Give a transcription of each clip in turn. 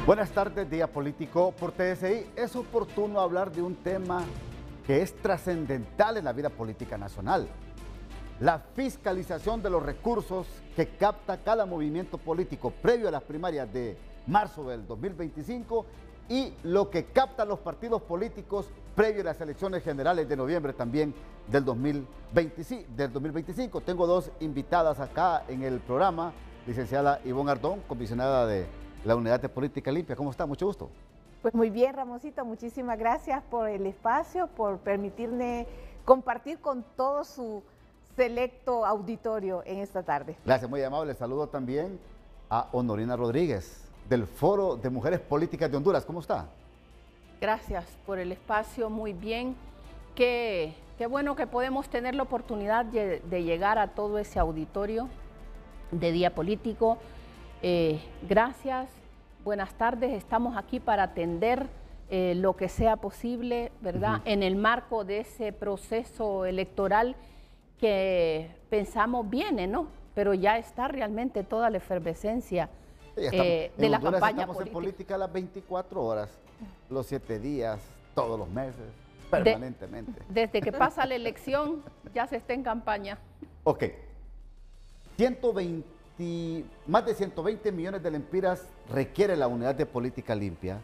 Buenas tardes, Día Político por TSI. Es oportuno hablar de un tema que es trascendental en la vida política nacional. La fiscalización de los recursos que capta cada movimiento político previo a las primarias de marzo del 2025 y lo que captan los partidos políticos previo a las elecciones generales de noviembre también del 2025. Tengo dos invitadas acá en el programa, licenciada Ivonne Ardón, comisionada de la Unidad de Política Limpia. ¿Cómo está? Mucho gusto. Pues muy bien, Ramosito, muchísimas gracias por el espacio, por permitirme compartir con todo su selecto auditorio en esta tarde. Gracias, muy amable. Saludo también a Honorina Rodríguez, del Foro de Mujeres Políticas de Honduras. ¿Cómo está? Gracias por el espacio, muy bien. Qué bueno que podemos tener la oportunidad de llegar a todo ese auditorio de Día Político. Gracias, buenas tardes. Estamos aquí para atender lo que sea posible, ¿verdad? En el marco de ese proceso electoral que pensamos viene, ¿no? Pero ya está realmente toda la efervescencia de la campaña estamos política. En política a las 24 horas, los 7 días, todos los meses, permanentemente. Desde que pasa la elección ya se está en campaña. Ok. Más de 120 millones de lempiras requiere la Unidad de Política Limpia,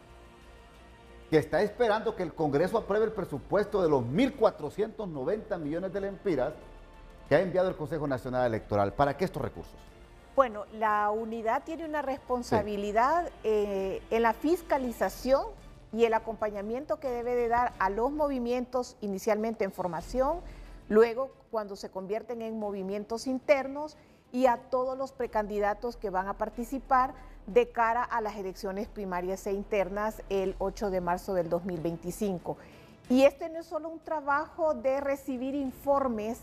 que está esperando que el Congreso apruebe el presupuesto de los 1.490 millones de lempiras que ha enviado el Consejo Nacional Electoral. ¿Para qué estos recursos? Bueno, la unidad tiene una responsabilidad en la fiscalización y el acompañamiento que debe de dar a los movimientos, inicialmente en formación, luego cuando se convierten en movimientos internos, y a todos los precandidatos que van a participar de cara a las elecciones primarias e internas el 8 de marzo del 2025. Y este no es solo un trabajo de recibir informes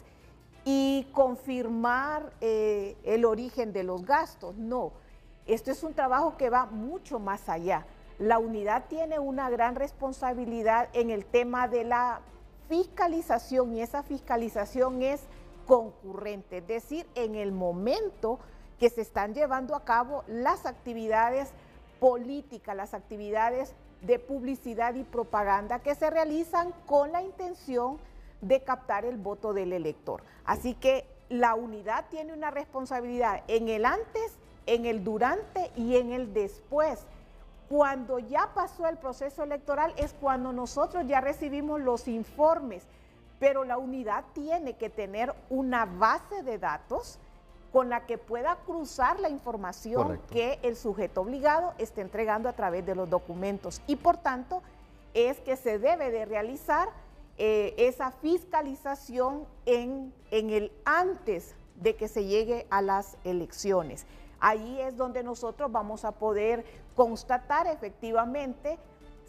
y confirmar el origen de los gastos, no. Esto es un trabajo que va mucho más allá. La unidad tiene una gran responsabilidad en el tema de la fiscalización, y esa fiscalización es concurrente, es decir, en el momento que se están llevando a cabo las actividades políticas, las actividades de publicidad y propaganda que se realizan con la intención de captar el voto del elector. Así que la unidad tiene una responsabilidad en el antes, en el durante y en el después. Cuando ya pasó el proceso electoral es cuando nosotros ya recibimos los informes, pero la unidad tiene que tener una base de datos con la que pueda cruzar la información. Correcto. Que el sujeto obligado esté entregando a través de los documentos, y por tanto es que se debe de realizar esa fiscalización en el antes de que se llegue a las elecciones. Ahí es donde nosotros vamos a poder constatar efectivamente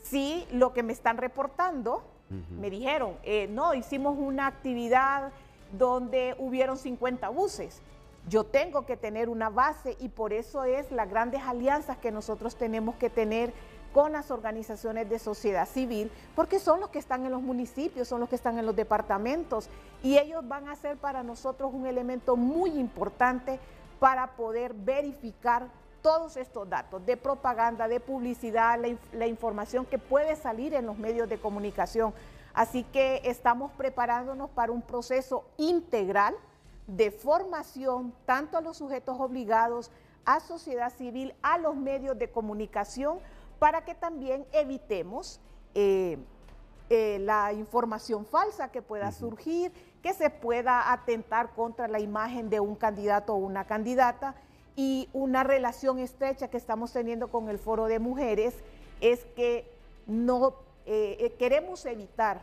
si lo que me están reportando. Me dijeron, no, hicimos una actividad donde hubieron 50 buses. Yo tengo que tener una base, y por eso es las grandes alianzas que nosotros tenemos que tener con las organizaciones de sociedad civil, porque son los que están en los municipios, son los que están en los departamentos, y ellos van a ser para nosotros un elemento muy importante para poder verificar todos estos datos de propaganda, de publicidad, la información que puede salir en los medios de comunicación. Así que estamos preparándonos para un proceso integral de formación, tanto a los sujetos obligados, a sociedad civil, a los medios de comunicación, para que también evitemos la información falsa que pueda surgir, que se pueda atentar contra la imagen de un candidato o una candidata. Y una relación estrecha que estamos teniendo con el Foro de Mujeres es que no queremos evitar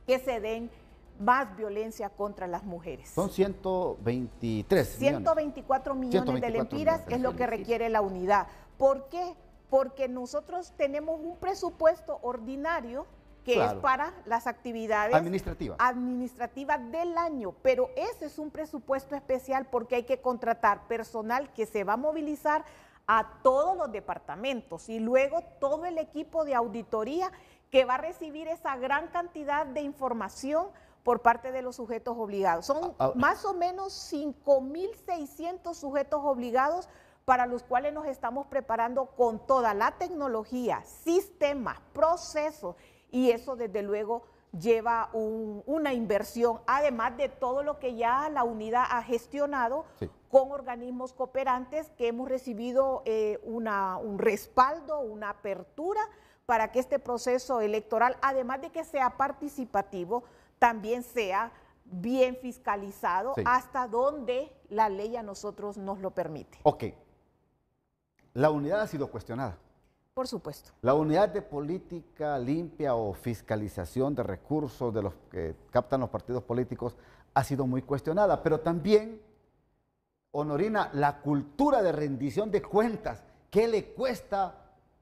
que se den más violencia contra las mujeres. Son 124 millones de lempiras es lo que requiere la unidad. ¿Por qué? Porque nosotros tenemos un presupuesto ordinario que es para las actividades administrativas del año, pero ese es un presupuesto especial porque hay que contratar personal que se va a movilizar a todos los departamentos, y luego todo el equipo de auditoría que va a recibir esa gran cantidad de información por parte de los sujetos obligados. Son más o menos 5.600 sujetos obligados para los cuales nos estamos preparando con toda la tecnología, sistemas, procesos, y eso desde luego lleva una inversión, además de todo lo que ya la unidad ha gestionado con organismos cooperantes, que hemos recibido un respaldo, una apertura para que este proceso electoral, además de que sea participativo, también sea bien fiscalizado hasta donde la ley a nosotros nos lo permite. Ok. La unidad ha sido cuestionada. Por supuesto. La unidad de política limpia o fiscalización de recursos de los que captan los partidos políticos ha sido muy cuestionada, pero también, Honorina, la cultura de rendición de cuentas, ¿qué le cuesta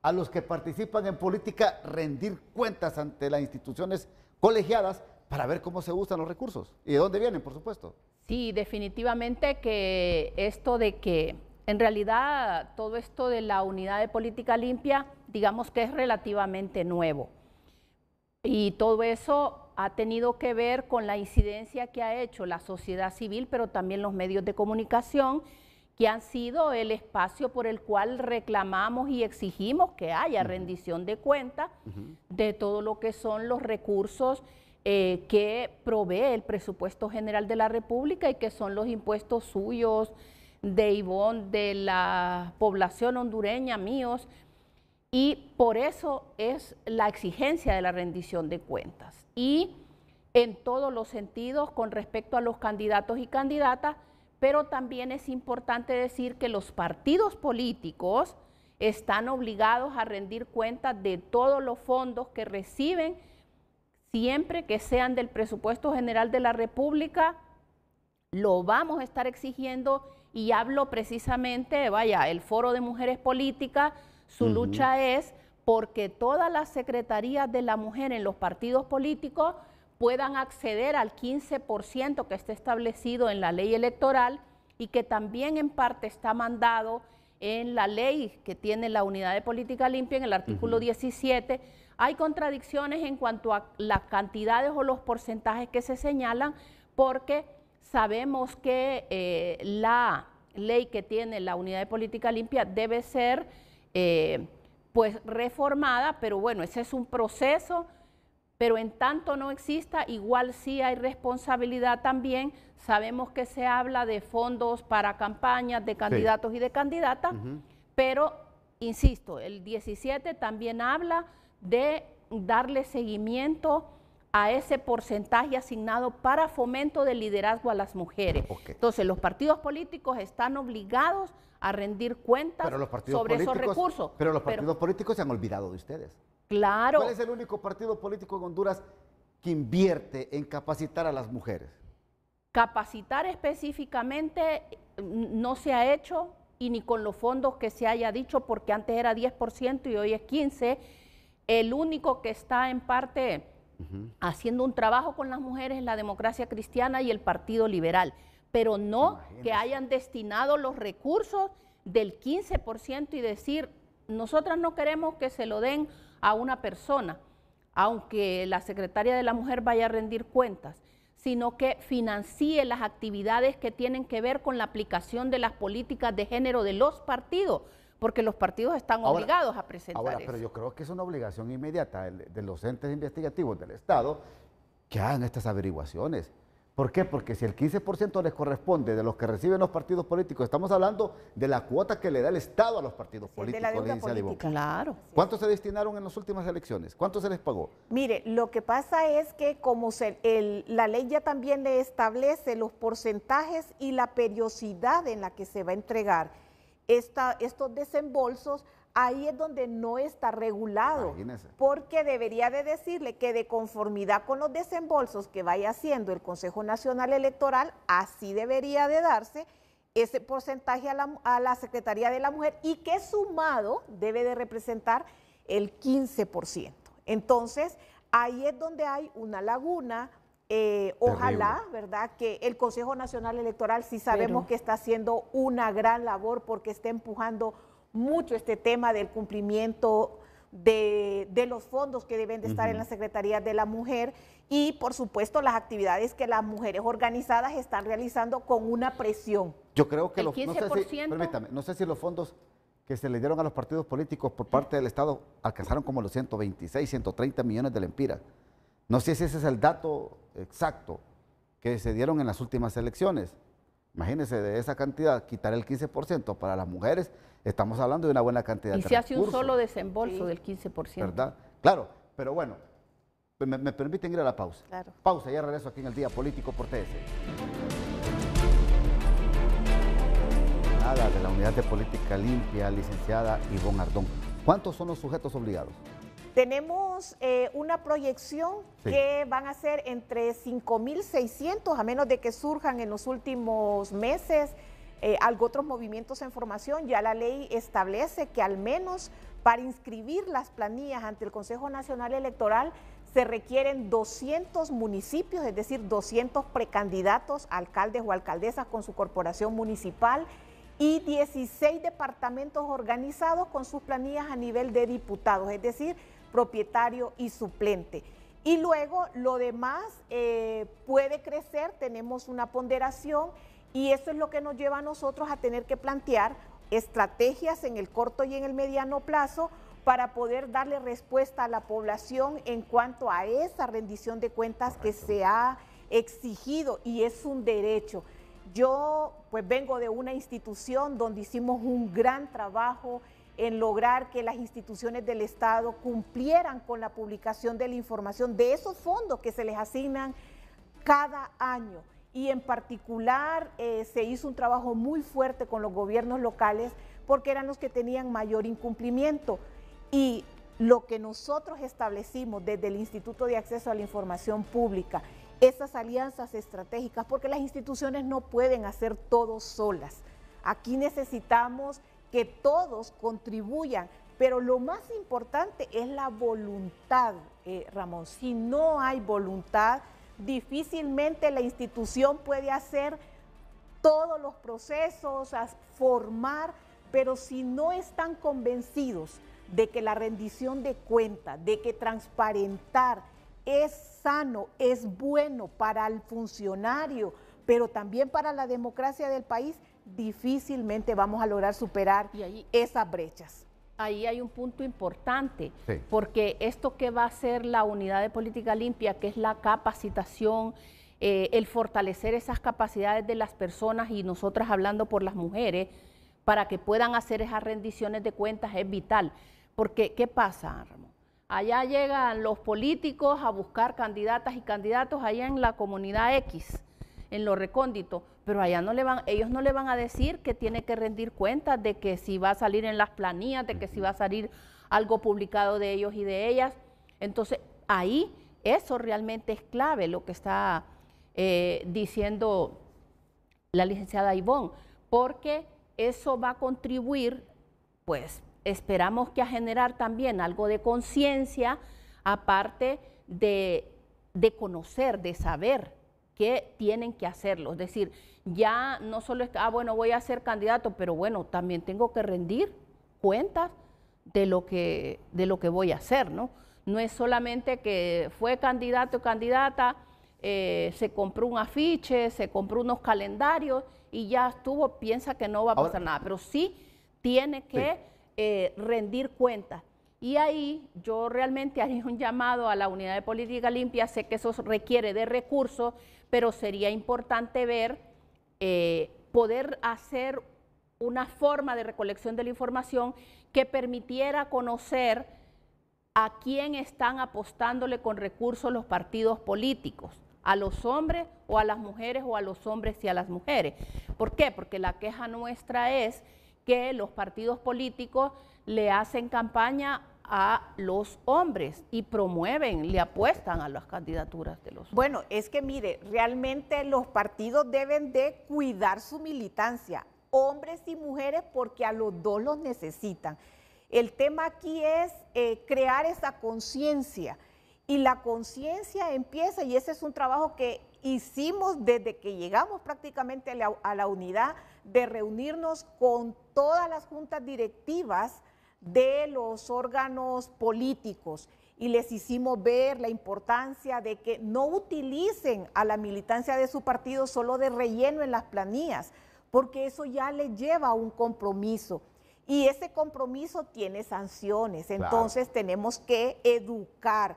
a los que participan en política rendir cuentas ante las instituciones colegiadas para ver cómo se usan los recursos y de dónde vienen, por supuesto? Sí, definitivamente que esto de que en realidad todo esto de la unidad de política limpia, digamos que es relativamente nuevo. Y todo eso ha tenido que ver con la incidencia que ha hecho la sociedad civil, pero también los medios de comunicación, que han sido el espacio por el cual reclamamos y exigimos que haya rendición de cuentas de todo lo que son los recursos que provee el presupuesto general de la República y que son los impuestos suyos, de Ivonne, de la población hondureña, míos, y por eso es la exigencia de la rendición de cuentas. Y en todos los sentidos con respecto a los candidatos y candidatas, pero también es importante decir que los partidos políticos están obligados a rendir cuentas de todos los fondos que reciben, siempre que sean del presupuesto general de la República. Lo vamos a estar exigiendo. Y hablo precisamente, vaya, el Foro de Mujeres Políticas, su lucha es porque todas las secretarías de la mujer en los partidos políticos puedan acceder al 15% que está establecido en la ley electoral y que también en parte está mandado en la ley que tiene la unidad de política limpia en el artículo 17. Hay contradicciones en cuanto a las cantidades o los porcentajes que se señalan porque sabemos que la ley que tiene la unidad de política limpia debe ser pues reformada, pero bueno, ese es un proceso, pero en tanto no exista, igual sí hay responsabilidad también. Sabemos que se habla de fondos para campañas de candidatos y de candidatas, pero insisto, el 17 también habla de darle seguimiento a ese porcentaje asignado para fomento del liderazgo a las mujeres. Entonces, los partidos políticos están obligados a rendir cuentas sobre esos recursos. Pero los partidos políticos se han olvidado de ustedes. Claro. ¿Cuál es el único partido político en Honduras que invierte en capacitar a las mujeres? Capacitar específicamente no se ha hecho, y ni con los fondos que se haya dicho, porque antes era 10% y hoy es 15%. El único que está en parte haciendo un trabajo con las mujeres es la Democracia Cristiana y el Partido Liberal, pero no que hayan destinado los recursos del 15% y decir, nosotras no queremos que se lo den a una persona, aunque la secretaria de la mujer vaya a rendir cuentas, sino que financie las actividades que tienen que ver con la aplicación de las políticas de género de los partidos, porque los partidos están obligados a presentar eso. Pero yo creo que es una obligación inmediata de los entes investigativos del Estado que hagan estas averiguaciones. ¿Por qué? Porque si el 15% les corresponde de los que reciben los partidos políticos, estamos hablando de la cuota que le da el Estado a los partidos políticos. De la deuda política. Claro. ¿Cuánto se destinaron en las últimas elecciones? ¿Cuánto se les pagó? Mire, lo que pasa es que como la ley ya también le establece los porcentajes y la periodicidad en la que se va a entregar estos desembolsos, ahí es donde no está regulado. Imagínese. Porque debería de decirle que de conformidad con los desembolsos que vaya haciendo el Consejo Nacional Electoral, así debería de darse ese porcentaje a la Secretaría de la Mujer y que sumado debe de representar el 15%. Entonces, ahí es donde hay una laguna. Ojalá, ¿verdad?, que el Consejo Nacional Electoral sí sabemos que está haciendo una gran labor porque está empujando mucho este tema del cumplimiento de los fondos que deben de estar en la Secretaría de la Mujer y, por supuesto, las actividades que las mujeres organizadas están realizando con una presión. Yo creo que el 15%, permítame, no sé si los fondos que se le dieron a los partidos políticos por parte del Estado alcanzaron como los 126, 130 millones de lempiras. No sé si ese es el dato exacto que se dieron en las últimas elecciones. Imagínense, de esa cantidad, quitar el 15% para las mujeres, estamos hablando de una buena cantidad de recursos. Y se hace un solo sí, desembolso del 15%. ¿Verdad? Claro, pero bueno, me permiten ir a la pausa. Claro. Pausa, ya regreso aquí en el Día Político por TS. Nada de la Unidad de Política Limpia, licenciada Ivonne Ardón. ¿Cuántos son los sujetos obligados? Tenemos una proyección que van a ser entre 5.600, a menos de que surjan en los últimos meses algo otros movimientos en formación. Ya la ley establece que al menos para inscribir las planillas ante el Consejo Nacional Electoral se requieren 200 municipios, es decir, 200 precandidatos, alcaldes o alcaldesas con su corporación municipal y 16 departamentos organizados con sus planillas a nivel de diputados, es decir, propietario y suplente. Y luego lo demás puede crecer, tenemos una ponderación y eso es lo que nos lleva a nosotros a tener que plantear estrategias en el corto y en el mediano plazo para poder darle respuesta a la población en cuanto a esa rendición de cuentas que se ha exigido y es un derecho. Yo pues vengo de una institución donde hicimos un gran trabajo en lograr que las instituciones del Estado cumplieran con la publicación de la información de esos fondos que se les asignan cada año. Y en particular se hizo un trabajo muy fuerte con los gobiernos locales porque eran los que tenían mayor incumplimiento. Y lo que nosotros establecimos desde el Instituto de Acceso a la Información Pública, esas alianzas estratégicas, porque las instituciones no pueden hacer todo solas. Aquí necesitamos que todos contribuyan, pero lo más importante es la voluntad, Ramón. Si no hay voluntad, difícilmente la institución puede hacer todos los procesos, formar, pero si no están convencidos de que la rendición de cuentas, de que transparentar es sano, es bueno para el funcionario, pero también para la democracia del país, difícilmente vamos a lograr superar esas brechas. Ahí hay un punto importante, sí, porque esto que va a hacer la Unidad de Política Limpia, que es la capacitación, el fortalecer esas capacidades de las personas y nosotras hablando por las mujeres, para que puedan hacer esas rendiciones de cuentas es vital. Porque, ¿qué pasa, Ramón? Allá llegan los políticos a buscar candidatas y candidatos allá en la comunidad X, en lo recóndito, pero allá ellos no le van a decir que tiene que rendir cuentas de que si va a salir en las planillas, de que si va a salir algo publicado de ellos y de ellas. Entonces, ahí eso realmente es clave, lo que está diciendo la licenciada Ivonne, porque eso va a contribuir, pues, esperamos que a generar también algo de conciencia, aparte de conocer, de saber que tienen que hacerlo. Es decir, ya no solo es que, bueno, voy a ser candidato, pero bueno, también tengo que rendir cuentas de lo que voy a hacer, ¿no? No es solamente que fue candidato o candidata, se compró un afiche, se compró unos calendarios y ya estuvo, piensa que no va a pasar nada, pero sí tiene que rendir cuentas. Y ahí yo realmente haría un llamado a la Unidad de Política Limpia, sé que eso requiere de recursos, pero sería importante ver, poder hacer una forma de recolección de la información que permitiera conocer a quién están apostándole con recursos los partidos políticos, a los hombres o a las mujeres o a los hombres y a las mujeres. ¿Por qué? Porque la queja nuestra es que los partidos políticos le hacen campaña a los hombres y promueven, le apuestan a las candidaturas de los hombres. Bueno, es que mire, realmente los partidos deben de cuidar su militancia, hombres y mujeres, porque a los dos los necesitan. El tema aquí es crear esa conciencia y la conciencia empieza, y ese es un trabajo que hicimos desde que llegamos prácticamente a la unidad, de reunirnos con todas las juntas directivas de los órganos políticos y les hicimos ver la importancia de que no utilicen a la militancia de su partido solo de relleno en las planillas, porque eso ya les lleva a un compromiso. Y ese compromiso tiene sanciones, entonces tenemos que educar.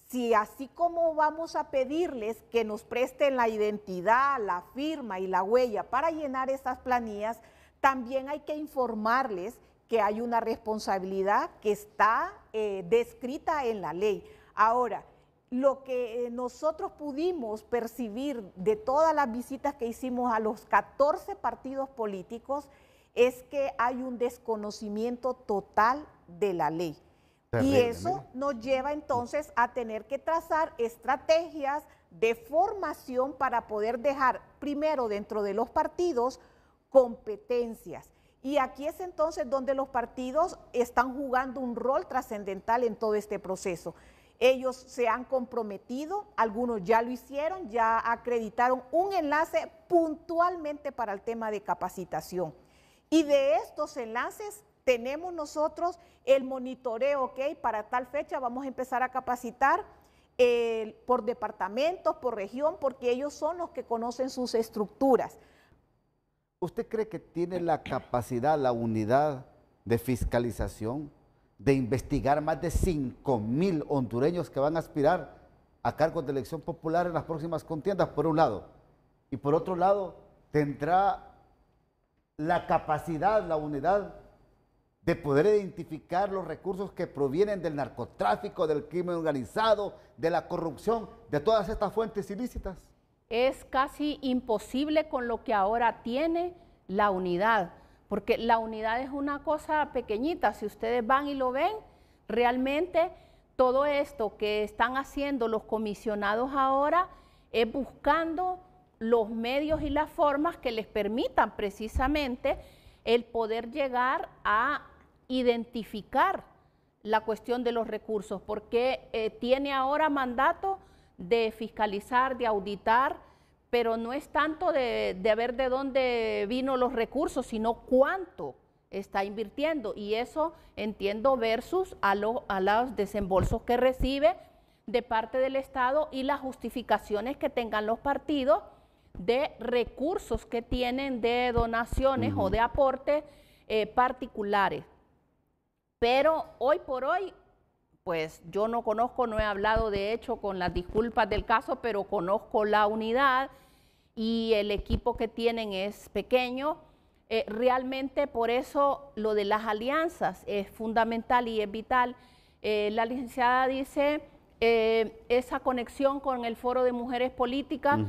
Si así como vamos a pedirles que nos presten la identidad, la firma y la huella para llenar esas planillas, también hay que informarles que hay una responsabilidad que está descrita en la ley. Ahora, lo que nosotros pudimos percibir de todas las visitas que hicimos a los 14 partidos políticos es que hay un desconocimiento total de la ley. Y eso nos lleva entonces a tener que trazar estrategias de formación para poder dejar primero dentro de los partidos competencias. Y aquí es entonces donde los partidos están jugando un rol trascendental en todo este proceso. Ellos se han comprometido, algunos ya lo hicieron, ya acreditaron un enlace puntualmente para el tema de capacitación. Y de estos enlaces tenemos nosotros el monitoreo, ¿ok? Para tal fecha vamos a empezar a capacitar por departamentos, por región, porque ellos son los que conocen sus estructuras. ¿Usted cree que tiene la capacidad, la unidad de fiscalización de investigar más de 5.000 hondureños que van a aspirar a cargos de elección popular en las próximas contiendas, por un lado? Y por otro lado, ¿tendrá la capacidad, la unidad de poder identificar los recursos que provienen del narcotráfico, del crimen organizado, de la corrupción, de todas estas fuentes ilícitas? Es casi imposible con lo que ahora tiene la unidad, porque la unidad es una cosa pequeñita. Si ustedes van y lo ven, realmente todo esto que están haciendo los comisionados ahora es buscando los medios y las formas que les permitan precisamente el poder llegar a identificar la cuestión de los recursos, porque tiene ahora mandato de fiscalizar, de auditar, pero no es tanto de ver de dónde vino los recursos, sino cuánto está invirtiendo, y eso entiendo versus a los desembolsos que recibe de parte del Estado y las justificaciones que tengan los partidos de recursos que tienen de donaciones o de aportes particulares. Pero hoy por hoy, pues yo no conozco, no he hablado de hecho con las disculpas del caso, pero conozco la unidad y el equipo que tienen es pequeño. Realmente por eso lo de las alianzas es fundamental y es vital. La licenciada dice esa conexión con el Foro de Mujeres Políticas.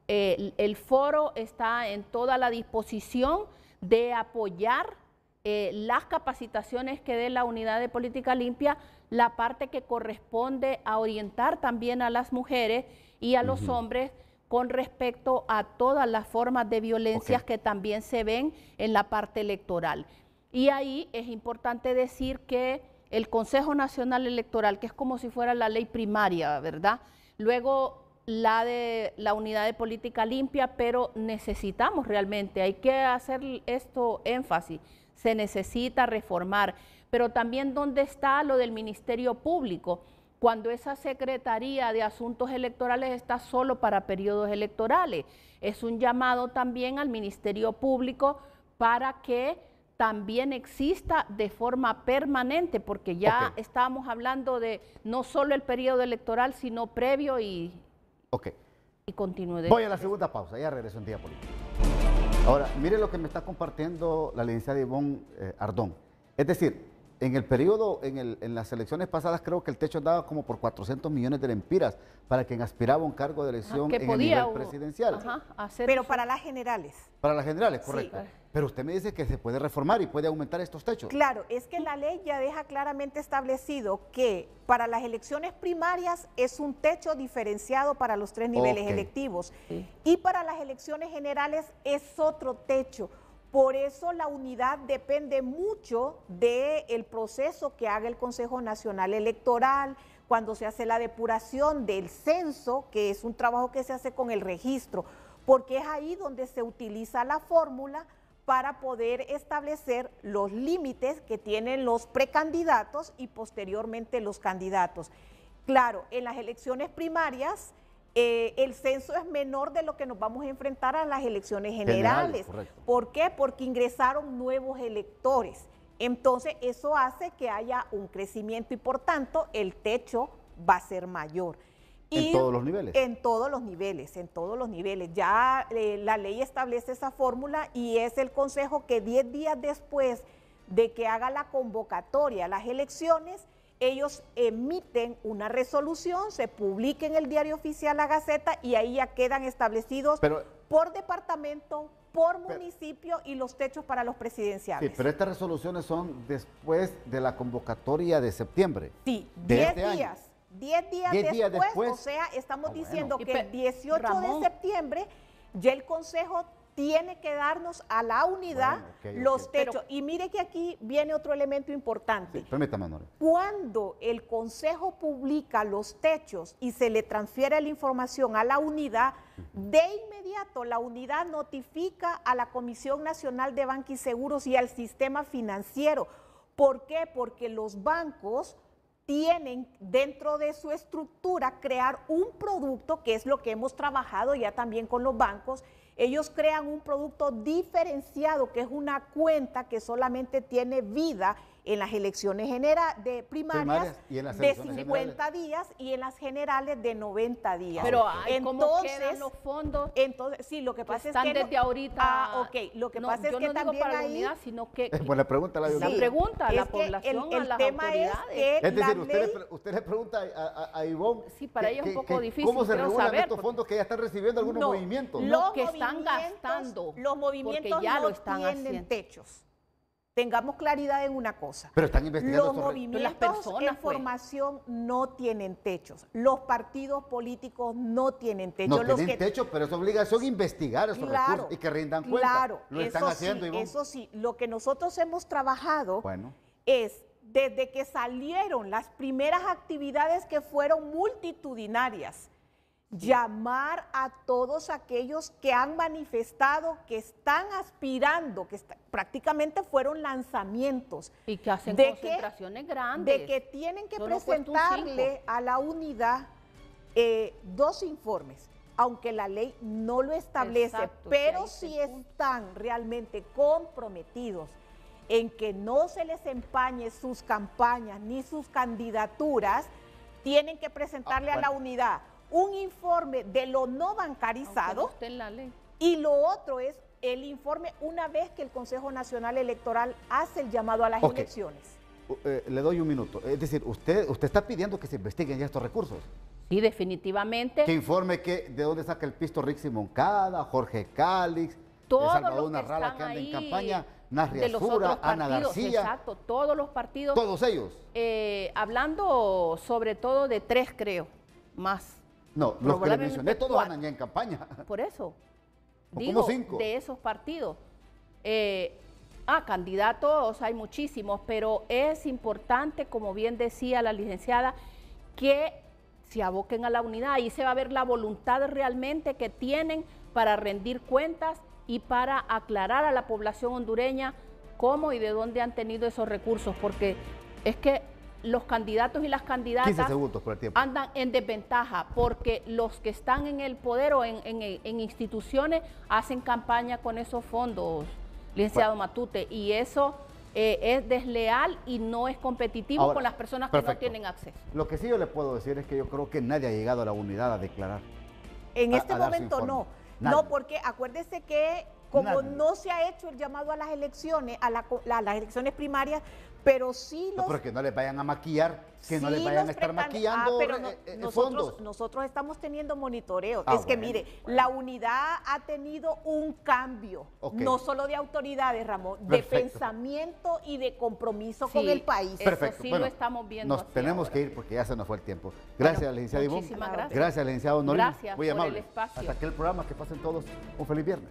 El foro está en toda la disposición de apoyar las capacitaciones que dé la Unidad de Política Limpia, la parte que corresponde a orientar también a las mujeres y a los hombres con respecto a todas las formas de violencias que también se ven en la parte electoral. Y ahí es importante decir que el Consejo Nacional Electoral, que es como si fuera la ley primaria, ¿verdad? Luego la de la Unidad de Política Limpia, pero necesitamos realmente, hay que hacer esto énfasis, se necesita reformar, pero también ¿dónde está lo del Ministerio Público? Cuando esa Secretaría de Asuntos Electorales está solo para periodos electorales. Es un llamado también al Ministerio Público para que también exista de forma permanente, porque ya estábamos hablando de no solo el periodo electoral, sino previo y continúe. Voy a la segunda pausa, ya regreso en Día Político. Ahora, mire lo que me está compartiendo la licenciada Ivonne Ardón. Es decir, en el periodo, en las elecciones pasadas, creo que el techo andaba como por 400 millones de lempiras para quien aspiraba a un cargo de elección en el nivel presidencial. Pero para las generales. Para las generales, correcto. Sí. Pero usted me dice que se puede reformar y puede aumentar estos techos. Claro, es que la ley ya deja claramente establecido que para las elecciones primarias es un techo diferenciado para los 3 niveles electivos. Y para las elecciones generales es otro techo. Por eso la unidad depende mucho del proceso que haga el Consejo Nacional Electoral, cuando se hace la depuración del censo, que es un trabajo que se hace con el registro, porque es ahí donde se utiliza la fórmula para poder establecer los límites que tienen los precandidatos y posteriormente los candidatos. Claro, en las elecciones primarias el censo es menor de lo que nos vamos a enfrentar a las elecciones generales. ¿Por qué? Porque ingresaron nuevos electores. Entonces eso hace que haya un crecimiento y por tanto el techo va a ser mayor. ¿En todos los niveles? En todos los niveles, en todos los niveles. Ya la ley establece esa fórmula y es el Consejo que 10 días después de que haga la convocatoria a las elecciones, ellos emiten una resolución, se publica en el Diario Oficial La Gaceta y ahí ya quedan establecidos por departamento, por municipio y los techos para los presidenciales. Sí, pero estas resoluciones son después de la convocatoria de septiembre. Sí, 10 días. 10 días después, o sea, estamos diciendo que el 18 de septiembre ya el Consejo tiene que darnos a la unidad los techos. Pero, y mire que aquí viene otro elemento importante. Sí, permítame, Nora. Cuando el Consejo publica los techos y se le transfiere la información a la unidad, de inmediato la unidad notifica a la Comisión Nacional de Banca y Seguros y al sistema financiero. ¿Por qué? Porque los bancos tienen dentro de su estructura crear un producto, que es lo que hemos trabajado ya también con los bancos. Ellos crean un producto diferenciado, que es una cuenta que solamente tiene vida en las elecciones primarias y en las de 50 días y en las generales de 90 días. Pero ¿cómo quedan los fondos? Entonces, sí, lo que pasa es que desde ahorita. Lo que pasa es que no también digo para ahí, la unidad, sino que buena pregunta la pregunta a la población, a las autoridades. Es decir, usted le pregunta a Ivonne. Sí, para ella es un poco difícil. ¿Cómo se regulan estos fondos que ya están recibiendo algunos movimientos? Los que están gastando. Los movimientos ya no lo están tienen haciendo. Techos. Tengamos claridad en una cosa. Pero están investigando los movimientos en formación no tienen techos. Los partidos políticos no tienen techos. No tienen techo, pero es obligación investigar esos recursos y que rindan cuenta. Claro, lo están haciendo, Ivonne. Eso sí, lo que nosotros hemos trabajado es, desde que salieron las primeras actividades que fueron multitudinarias, llamar a todos aquellos que han manifestado, que están aspirando, prácticamente fueron lanzamientos. Y que hacen concentraciones grandes. De que tienen que presentarle a la unidad 2 informes, aunque la ley no lo establece. Exacto, pero si están realmente comprometidos en que no se les empañe sus campañas ni sus candidaturas, tienen que presentarle a la unidad un informe de lo no bancarizado, esté en la ley. Y lo otro es el informe una vez que el Consejo Nacional Electoral hace el llamado a las elecciones. Le doy un minuto. Es decir, usted está pidiendo que se investiguen ya estos recursos. Sí, definitivamente. Que informe de dónde saca el pisto Rixi Moncada, Jorge Cálix, Salvador Narrala que anda en campaña, Nasri Azura, Ana García. Exacto, todos los partidos. Todos ellos. Hablando sobre todo de 3, creo, más. No, los que le mencioné todos andan ya en campaña. Por eso. Digo, como 5. De esos partidos. Candidatos hay muchísimos, pero es importante, como bien decía la licenciada, que se aboquen a la unidad. Ahí se va a ver la voluntad realmente que tienen para rendir cuentas y para aclarar a la población hondureña cómo y de dónde han tenido esos recursos, porque es que los candidatos y las candidatas 15 segundos por el tiempo. Andan en desventaja porque los que están en el poder o en instituciones hacen campaña con esos fondos, licenciado Matute, y eso es desleal y no es competitivo ahora, con las personas que no tienen acceso. Lo que sí yo le puedo decir es que yo creo que nadie ha llegado a la unidad a declarar. En este momento no. Nadie. No, porque acuérdese que como no se ha hecho el llamado a las elecciones, a las elecciones primarias, pero sí los... No, pero que no les vayan a maquillar, que no les vayan a estar maquillando fondos. Nosotros estamos teniendo monitoreo. Es que mire, la unidad ha tenido un cambio, no solo de autoridades, Ramón, de pensamiento y de compromiso con el país. Perfecto. Eso sí lo estamos viendo. Nos tenemos que ir porque ya se nos fue el tiempo. Gracias, licenciada Ivonne. Muchísimas gracias. Gracias, licenciado Norín. Gracias muy amable. por el espacio. Hasta aquí el programa. Que pasen todos un feliz viernes.